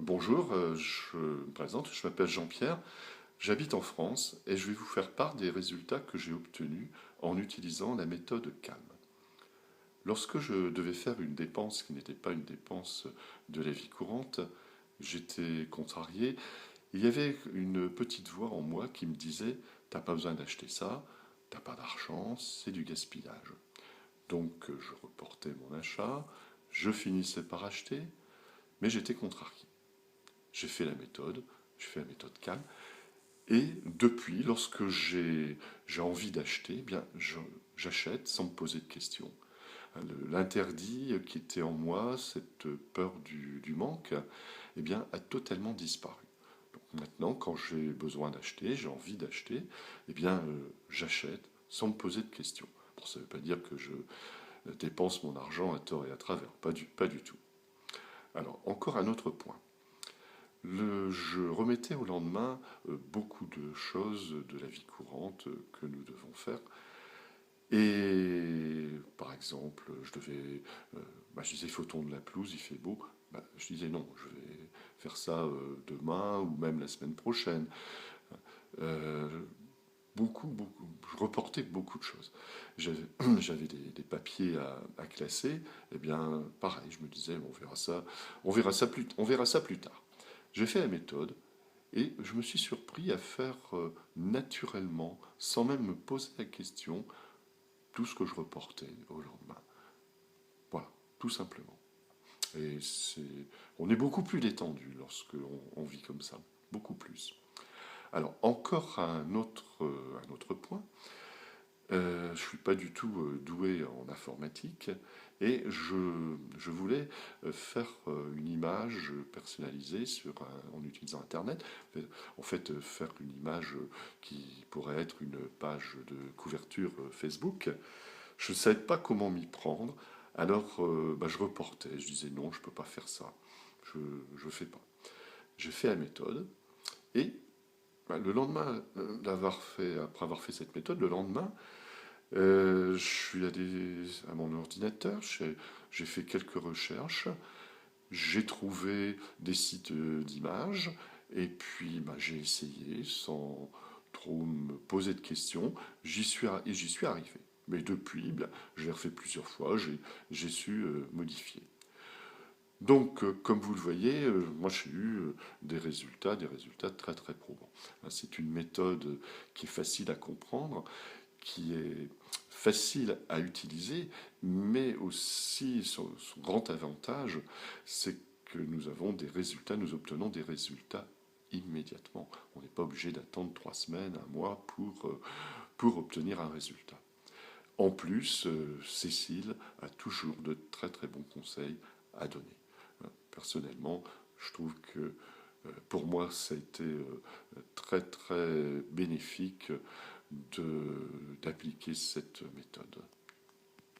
Bonjour, je me présente, je m'appelle Jean-Pierre, j'habite en France et je vais vous faire part des résultats que j'ai obtenus en utilisant la méthode CALM. Lorsque je devais faire une dépense qui n'était pas une dépense de la vie courante, j'étais contrarié. Il y avait une petite voix en moi qui me disait: t'as pas besoin d'acheter ça, t'as pas d'argent, c'est du gaspillage. Donc je reportais mon achat, je finissais par acheter, mais j'étais contrarié. J'ai fait la méthode CALM, et depuis, lorsque j'ai envie d'acheter, eh bien, j'achète sans me poser de questions. L'interdit qui était en moi, cette peur du manque, eh bien, a totalement disparu. Donc maintenant, quand j'ai besoin d'acheter, j'ai envie d'acheter, eh bien, j'achète sans me poser de questions. Bon, ça ne veut pas dire que je dépense mon argent à tort et à travers, pas du tout. Alors, encore un autre point. Je remettais au lendemain beaucoup de choses de la vie courante que nous devons faire. Et par exemple, je disais, il faut tondre la pelouse, il fait beau. Je disais non, je vais faire ça demain ou même la semaine prochaine. Euh, je reportais beaucoup de choses. J'avais des papiers à classer. Et bien, pareil, je me disais, on verra ça plus tard. J'ai fait la méthode et je me suis surpris à faire naturellement, sans même me poser la question, tout ce que je reportais au lendemain. Voilà, tout simplement. Et on est beaucoup plus détendu lorsque on vit comme ça, beaucoup plus. Alors, encore un autre point. Je ne suis pas du tout doué en informatique et je voulais faire une image personnalisée en utilisant Internet. En fait, faire une image qui pourrait être une page de couverture Facebook. Je ne savais pas comment m'y prendre, alors je reportais, je disais non, je ne peux pas faire ça, je ne fais pas. J'ai fait la méthode et le lendemain après avoir fait cette méthode, le lendemain, je suis à mon ordinateur, j'ai fait quelques recherches, j'ai trouvé des sites d'images, et puis j'ai essayé sans trop me poser de questions, j'y suis arrivé. Mais depuis, je l'ai refait plusieurs fois, j'ai su modifier. Donc, comme vous le voyez, moi j'ai eu des résultats très très probants. C'est une méthode qui est facile à comprendre, qui est facile à utiliser, mais aussi son grand avantage, c'est que nous obtenons des résultats immédiatement. On n'est pas obligé d'attendre 3 semaines, un mois pour obtenir un résultat. En plus, Cécile a toujours de très très bons conseils à donner. Personnellement, je trouve que pour moi, ça a été très très bénéfique d'appliquer cette méthode.